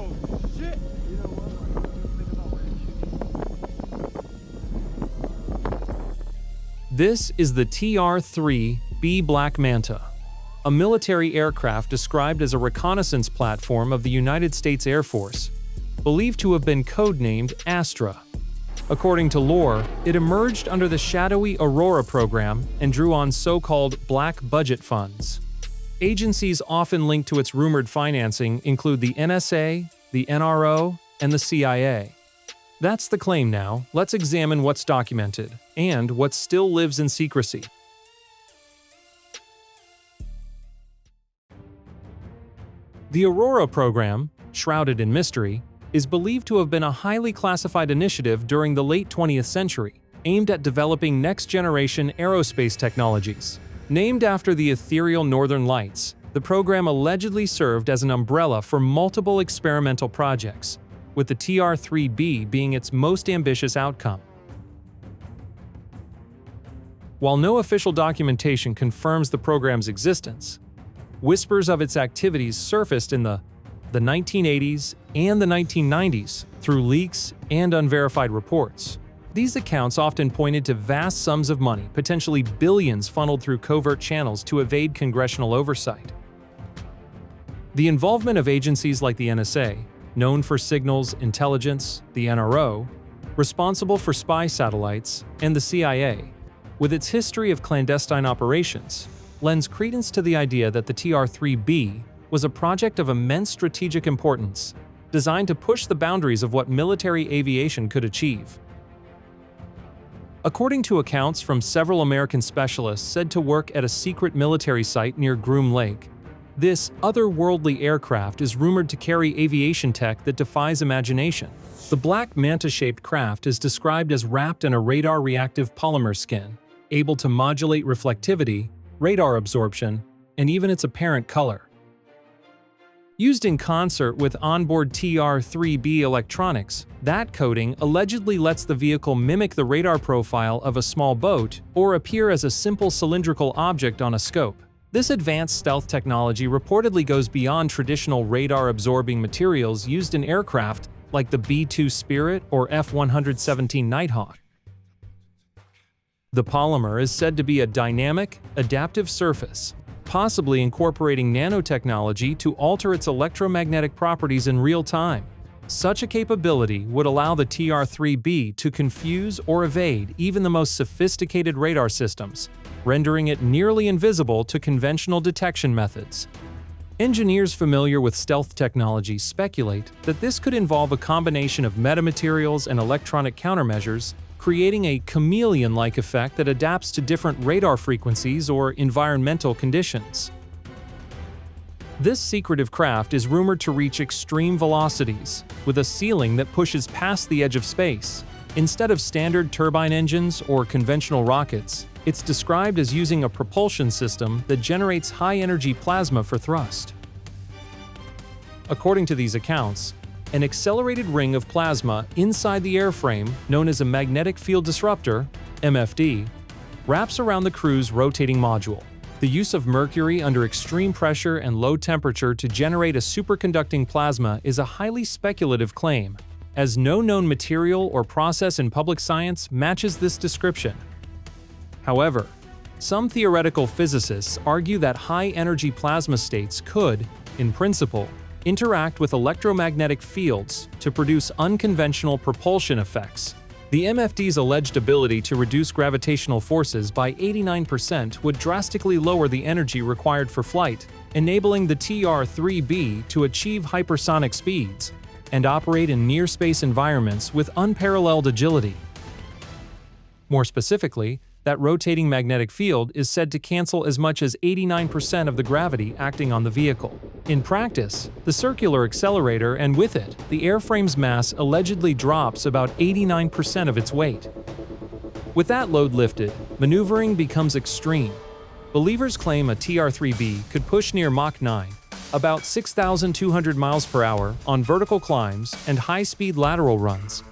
Oh, shit! You know what? I don't think about where you're shooting. This is the TR-3B Black Manta, a military aircraft described as a reconnaissance platform of the United States Air Force, believed to have been codenamed Astra. According to lore, it emerged under the shadowy Aurora program and drew on so-called black budget funds. Agencies often linked to its rumored financing include the NSA, the NRO, and the CIA. That's the claim now. Let's examine what's documented and what still lives in secrecy. The Aurora program, shrouded in mystery, is believed to have been a highly classified initiative during the late 20th century, aimed at developing next-generation aerospace technologies. Named after the ethereal Northern Lights, the program allegedly served as an umbrella for multiple experimental projects, with the TR-3B being its most ambitious outcome. While no official documentation confirms the program's existence, whispers of its activities surfaced in the 1980s and the 1990s through leaks and unverified reports. These accounts often pointed to vast sums of money, potentially billions funneled through covert channels to evade congressional oversight. The involvement of agencies like the NSA, known for signals intelligence, the NRO, responsible for spy satellites, and the CIA, with its history of clandestine operations, lends credence to the idea that the TR-3B was a project of immense strategic importance, designed to push the boundaries of what military aviation could achieve. According to accounts from several American specialists said to work at a secret military site near Groom Lake, this otherworldly aircraft is rumored to carry aviation tech that defies imagination. The black manta-shaped craft is described as wrapped in a radar-reactive polymer skin, able to modulate reflectivity, radar absorption, and even its apparent color. Used in concert with onboard TR-3B electronics, that coating allegedly lets the vehicle mimic the radar profile of a small boat or appear as a simple cylindrical object on a scope. This advanced stealth technology reportedly goes beyond traditional radar-absorbing materials used in aircraft like the B-2 Spirit or F-117 Nighthawk. The polymer is said to be a dynamic, adaptive surface, possibly incorporating nanotechnology to alter its electromagnetic properties in real time. Such a capability would allow the TR-3B to confuse or evade even the most sophisticated radar systems, rendering it nearly invisible to conventional detection methods. Engineers familiar with stealth technology speculate that this could involve a combination of metamaterials and electronic countermeasures, creating a chameleon-like effect that adapts to different radar frequencies or environmental conditions. This secretive craft is rumored to reach extreme velocities, with a ceiling that pushes past the edge of space. Instead of standard turbine engines or conventional rockets, it's described as using a propulsion system that generates high-energy plasma for thrust. According to these accounts, an accelerated ring of plasma inside the airframe, known as a magnetic field disruptor, MFD, wraps around the crew's rotating module. The use of mercury under extreme pressure and low temperature to generate a superconducting plasma is a highly speculative claim, as no known material or process in public science matches this description. However, some theoretical physicists argue that high-energy plasma states could, in principle, interact with electromagnetic fields to produce unconventional propulsion effects. The MFD's alleged ability to reduce gravitational forces by 89% would drastically lower the energy required for flight, enabling the TR-3B to achieve hypersonic speeds and operate in near-space environments with unparalleled agility. More specifically, that rotating magnetic field is said to cancel as much as 89% of the gravity acting on the vehicle. In practice, the circular accelerator and with it, the airframe's mass allegedly drops about 89% of its weight. With that load lifted, maneuvering becomes extreme. Believers claim a TR-3B could push near Mach 9, about 6,200 miles per hour on vertical climbs and high-speed lateral runs.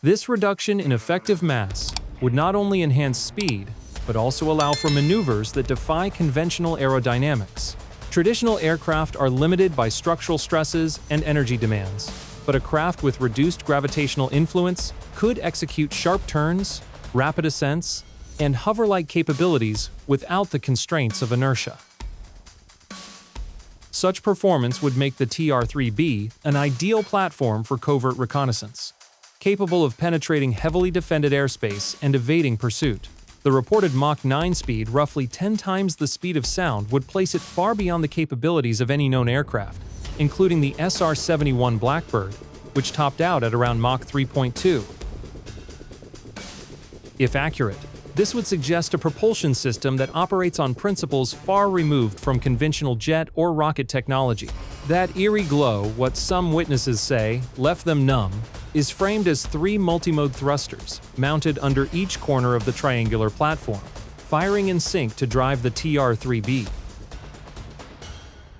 This reduction in effective mass would not only enhance speed, but also allow for maneuvers that defy conventional aerodynamics. Traditional aircraft are limited by structural stresses and energy demands, but a craft with reduced gravitational influence could execute sharp turns, rapid ascents, and hover-like capabilities without the constraints of inertia. Such performance would make the TR-3B an ideal platform for covert reconnaissance, capable of penetrating heavily defended airspace and evading pursuit. The reported Mach 9 speed, roughly 10 times the speed of sound, would place it far beyond the capabilities of any known aircraft, including the SR-71 Blackbird, which topped out at around Mach 3.2. If accurate, this would suggest a propulsion system that operates on principles far removed from conventional jet or rocket technology. That eerie glow, what some witnesses say left them numb, is framed as 3 multimode thrusters mounted under each corner of the triangular platform, firing in sync to drive the TR-3B.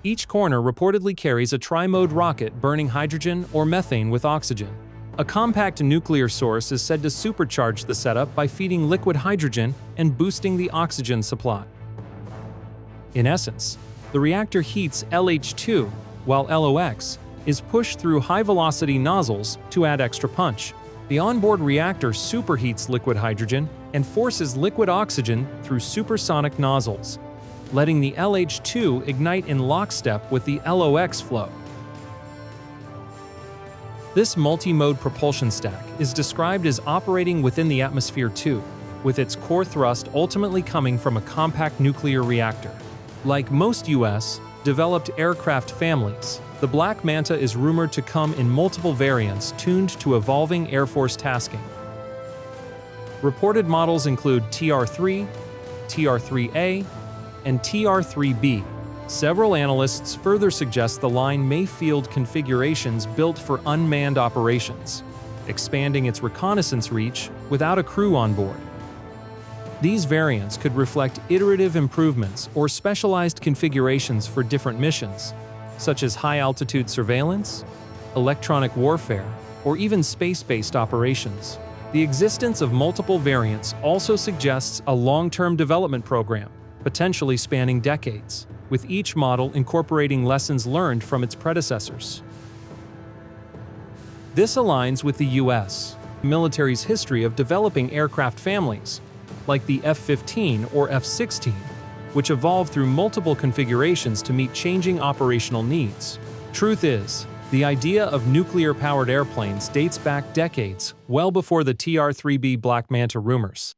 Each corner reportedly carries a tri-mode rocket burning hydrogen or methane with oxygen. A compact nuclear source is said to supercharge the setup by feeding liquid hydrogen and boosting the oxygen supply. In essence, the reactor heats LH2, while LOX is pushed through high-velocity nozzles to add extra punch. The onboard reactor superheats liquid hydrogen and forces liquid oxygen through supersonic nozzles, letting the LH2 ignite in lockstep with the LOX flow. This multi-mode propulsion stack is described as operating within the atmosphere too, with its core thrust ultimately coming from a compact nuclear reactor. Like most US-developed aircraft families, the Black Manta is rumored to come in multiple variants tuned to evolving Air Force tasking. Reported models include TR-3, TR-3A, and TR-3B. Several analysts further suggest the line may field configurations built for unmanned operations, expanding its reconnaissance reach without a crew on board. These variants could reflect iterative improvements or specialized configurations for different missions, such as high-altitude surveillance, electronic warfare, or even space-based operations. The existence of multiple variants also suggests a long-term development program, potentially spanning decades, with each model incorporating lessons learned from its predecessors. This aligns with the U.S. military's history of developing aircraft families, like the F-15 or F-16, which evolved through multiple configurations to meet changing operational needs. Truth is, the idea of nuclear-powered airplanes dates back decades, well before the TR-3B Black Manta rumors.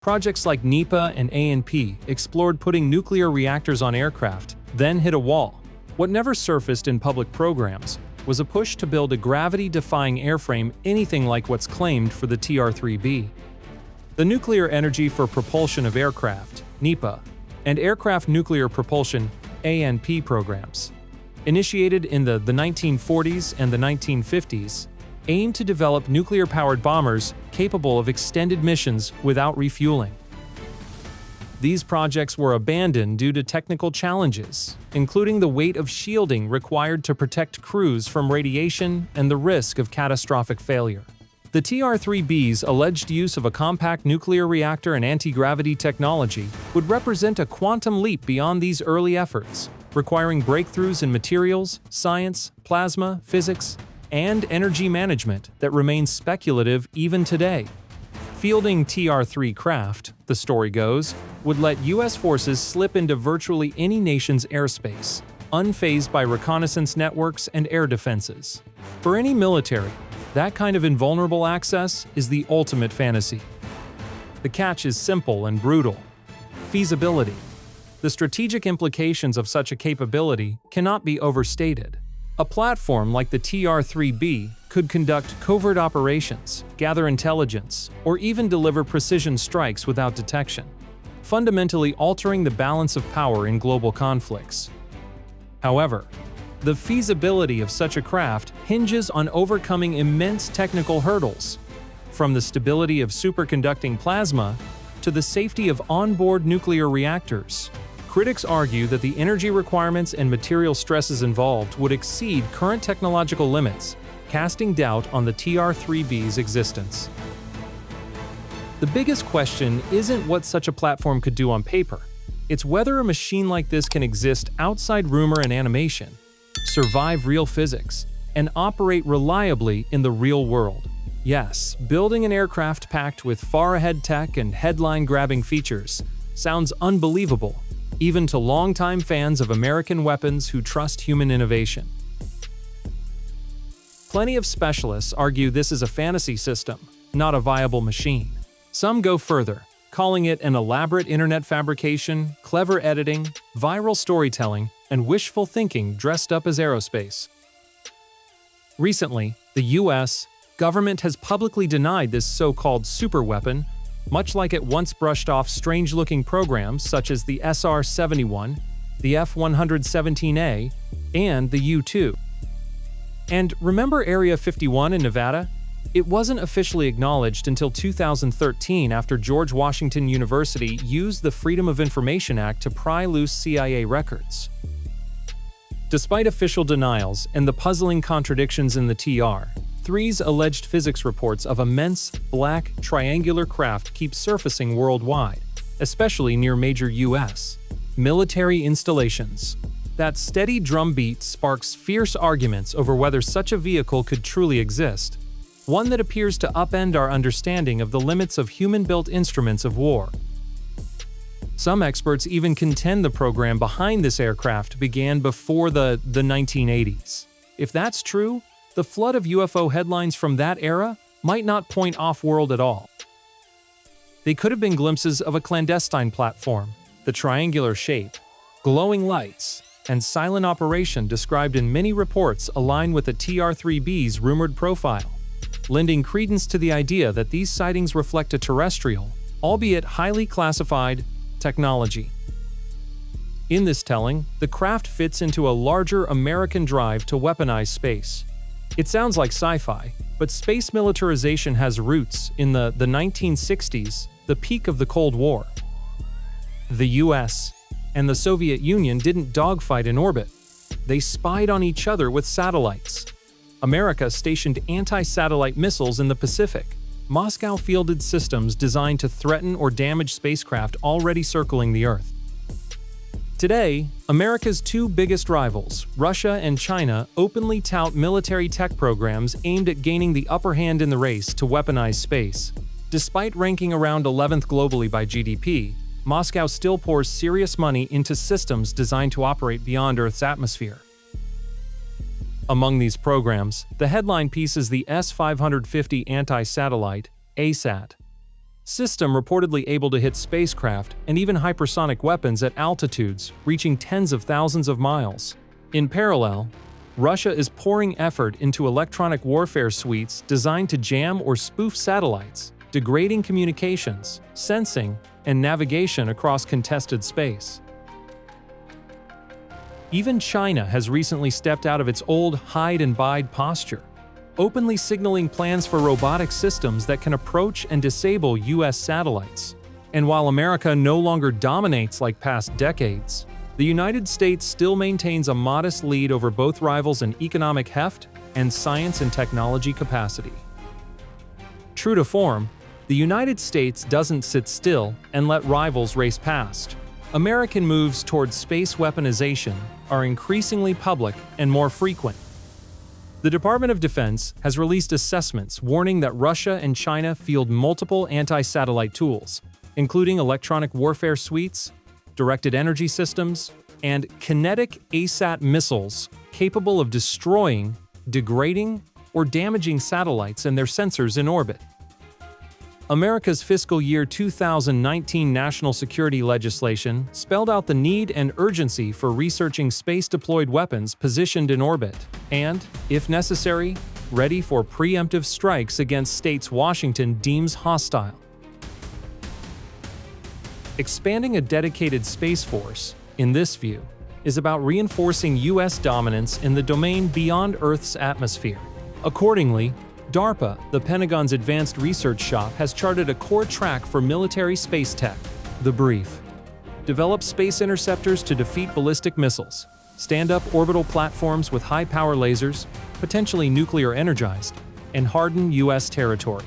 Projects like NEPA and ANP explored putting nuclear reactors on aircraft, then hit a wall. What never surfaced in public programs was a push to build a gravity-defying airframe anything like what's claimed for the TR-3B. The Nuclear Energy for Propulsion of Aircraft, NEPA, and Aircraft Nuclear Propulsion, ANP programs, initiated in the 1940s and the 1950s, aimed to develop nuclear-powered bombers capable of extended missions without refueling. These projects were abandoned due to technical challenges, including the weight of shielding required to protect crews from radiation and the risk of catastrophic failure. The TR-3B's alleged use of a compact nuclear reactor and anti-gravity technology would represent a quantum leap beyond these early efforts, requiring breakthroughs in materials, science, plasma, physics, and energy management that remains speculative even today. Fielding TR-3 craft, the story goes, would let U.S. forces slip into virtually any nation's airspace, unfazed by reconnaissance networks and air defenses. For any military, that kind of invulnerable access is the ultimate fantasy. The catch is simple and brutal: feasibility. The strategic implications of such a capability cannot be overstated. A platform like the TR-3B could conduct covert operations, gather intelligence, or even deliver precision strikes without detection, fundamentally altering the balance of power in global conflicts. However, the feasibility of such a craft hinges on overcoming immense technical hurdles, from the stability of superconducting plasma to the safety of onboard nuclear reactors. Critics argue that the energy requirements and material stresses involved would exceed current technological limits, casting doubt on the TR-3B's existence. The biggest question isn't what such a platform could do on paper, It's whether a machine like this can exist outside rumor and animation, survive real physics, and operate reliably in the real world. Yes, building an aircraft packed with far-ahead tech and headline-grabbing features sounds unbelievable, even to longtime fans of American weapons who trust human innovation. Plenty of specialists argue this is a fantasy system, not a viable machine. Some go further, calling it an elaborate internet fabrication, clever editing, viral storytelling, and wishful thinking dressed up as aerospace. Recently, the US government has publicly denied this so-called superweapon, much like it once brushed off strange-looking programs such as the SR-71, the F-117A, and the U-2. And remember Area 51 in Nevada? It wasn't officially acknowledged until 2013 after George Washington University used the Freedom of Information Act to pry loose CIA records. Despite official denials and the puzzling contradictions in the TR-3's alleged physics reports of immense, black, triangular craft keep surfacing worldwide, especially near major U.S. military installations. That steady drumbeat sparks fierce arguments over whether such a vehicle could truly exist, one that appears to upend our understanding of the limits of human-built instruments of war. Some experts even contend the program behind this aircraft began before the 1980s. If that's true, the flood of UFO headlines from that era might not point off-world at all. They could have been glimpses of a clandestine platform, the triangular shape, glowing lights, and silent operation described in many reports align with the TR-3B's rumored profile, lending credence to the idea that these sightings reflect a terrestrial, albeit highly classified, technology. In this telling, the craft fits into a larger American drive to weaponize space. It sounds like sci-fi, but space militarization has roots in the 1960s, the peak of the Cold War. The US and the Soviet Union didn't dogfight in orbit. They spied on each other with satellites. America stationed anti-satellite missiles in the Pacific. Moscow fielded systems designed to threaten or damage spacecraft already circling the Earth. Today, America's two biggest rivals, Russia and China, openly tout military tech programs aimed at gaining the upper hand in the race to weaponize space. Despite ranking around 11th globally by GDP, Moscow still pours serious money into systems designed to operate beyond Earth's atmosphere. Among these programs, the headline piece is the S-550 anti-satellite (ASAT) system, reportedly able to hit spacecraft and even hypersonic weapons at altitudes reaching tens of thousands of miles. In parallel, Russia is pouring effort into electronic warfare suites designed to jam or spoof satellites, degrading communications, sensing, and navigation across contested space. Even China has recently stepped out of its old hide-and-bide posture, openly signaling plans for robotic systems that can approach and disable US satellites. And while America no longer dominates like past decades, the United States still maintains a modest lead over both rivals in economic heft and science and technology capacity. True to form, the United States doesn't sit still and let rivals race past. American moves towards space weaponization are increasingly public and more frequent. The Department of Defense has released assessments warning that Russia and China field multiple anti-satellite tools, including electronic warfare suites, directed energy systems, and kinetic ASAT missiles capable of destroying, degrading, or damaging satellites and their sensors in orbit. America's fiscal year 2019 national security legislation spelled out the need and urgency for researching space-deployed weapons positioned in orbit and, if necessary, ready for preemptive strikes against states Washington deems hostile. Expanding a dedicated space force, in this view, is about reinforcing U.S. dominance in the domain beyond Earth's atmosphere. Accordingly, DARPA, the Pentagon's advanced research shop, has charted a core track for military space tech. The brief: develop space interceptors to defeat ballistic missiles, stand up orbital platforms with high-power lasers, potentially nuclear-energized, and harden U.S. territory.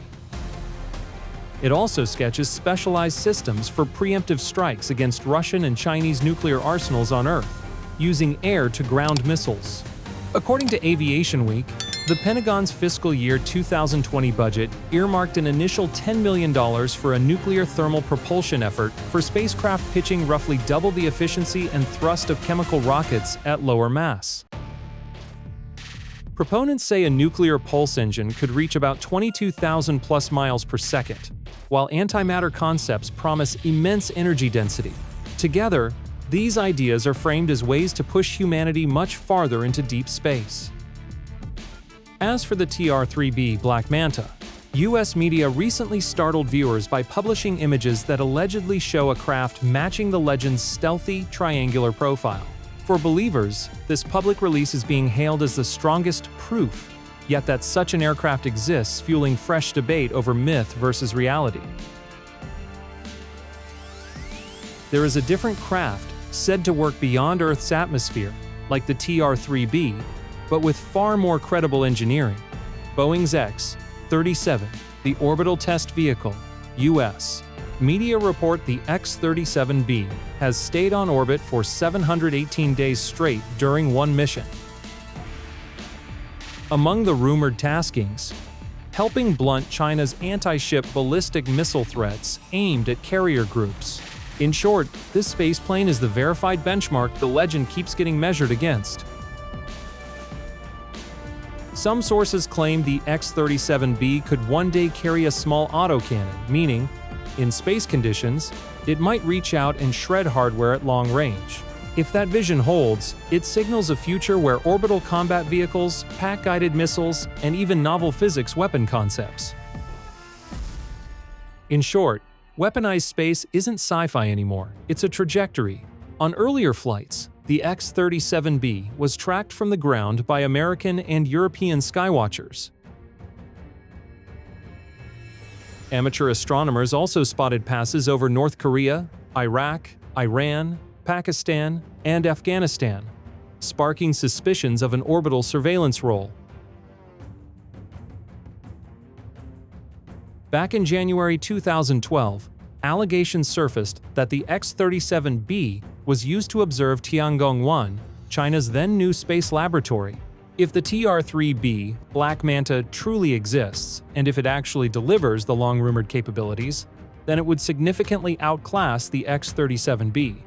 It also sketches specialized systems for preemptive strikes against Russian and Chinese nuclear arsenals on Earth, using air-to-ground missiles. According to Aviation Week, the Pentagon's fiscal year 2020 budget earmarked an initial $10 million for a nuclear thermal propulsion effort for spacecraft pitching roughly double the efficiency and thrust of chemical rockets at lower mass. Proponents say a nuclear pulse engine could reach about 22,000 plus miles per second, while antimatter concepts promise immense energy density. Together, these ideas are framed as ways to push humanity much farther into deep space. As for the TR-3B Black Manta, US media recently startled viewers by publishing images that allegedly show a craft matching the legend's stealthy, triangular profile. For believers, this public release is being hailed as the strongest proof, yet that such an aircraft exists, fueling fresh debate over myth versus reality. There is a different craft said to work beyond Earth's atmosphere, like the TR-3B, but with far more credible engineering. Boeing's X-37, the orbital test vehicle, US. Media report the X-37B has stayed on orbit for 718 days straight during one mission. Among the rumored taskings, helping blunt China's anti-ship ballistic missile threats aimed at carrier groups. In short, this spaceplane is the verified benchmark the legend keeps getting measured against. Some sources claim the X-37B could one day carry a small autocannon, meaning, in space conditions, it might reach out and shred hardware at long range. If that vision holds, it signals a future where orbital combat vehicles, pack-guided missiles, and even novel physics weapon concepts. In short, weaponized space isn't sci-fi anymore, it's a trajectory. On earlier flights, the X-37B was tracked from the ground by American and European skywatchers. Amateur astronomers also spotted passes over North Korea, Iraq, Iran, Pakistan, and Afghanistan, sparking suspicions of an orbital surveillance role. Back in January 2012, allegations surfaced that the X-37B was used to observe Tiangong-1, China's then new space laboratory. If the TR-3B Black Manta truly exists, and if it actually delivers the long-rumored capabilities, then it would significantly outclass the X-37B.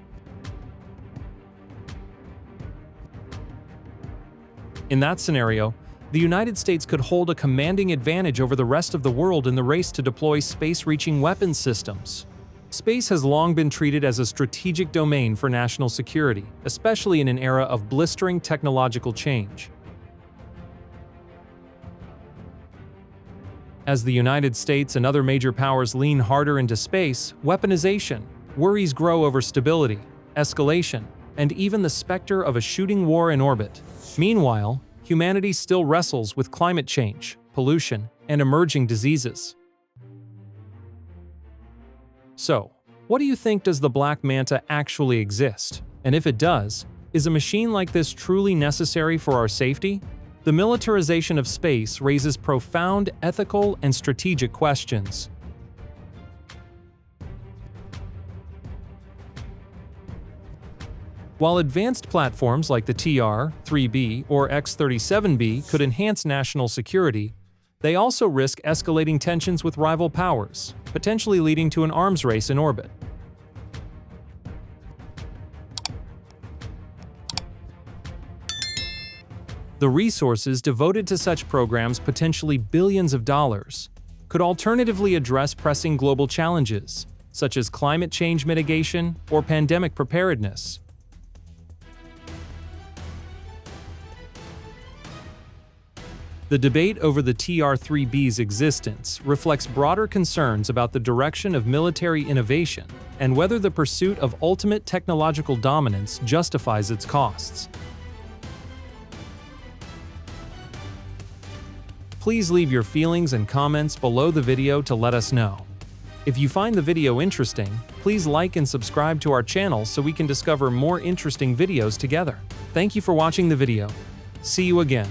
In that scenario, the United States could hold a commanding advantage over the rest of the world in the race to deploy space-reaching weapons systems. Space has long been treated as a strategic domain for national security, especially in an era of blistering technological change. As the United States and other major powers lean harder into space, weaponization, worries grow over stability, escalation, and even the specter of a shooting war in orbit. Meanwhile, humanity still wrestles with climate change, pollution, and emerging diseases. So, what do you think? Does the Black Manta actually exist? And if it does, is a machine like this truly necessary for our safety? The militarization of space raises profound ethical and strategic questions. While advanced platforms like the TR-3B or X-37B could enhance national security, they also risk escalating tensions with rival powers, potentially leading to an arms race in orbit. The resources devoted to such programs, potentially billions of dollars, could alternatively address pressing global challenges, such as climate change mitigation or pandemic preparedness. The debate over the TR-3B's existence reflects broader concerns about the direction of military innovation and whether the pursuit of ultimate technological dominance justifies its costs. Please leave your feelings and comments below the video to let us know. If you find the video interesting, please like and subscribe to our channel so we can discover more interesting videos together. Thank you for watching the video. See you again.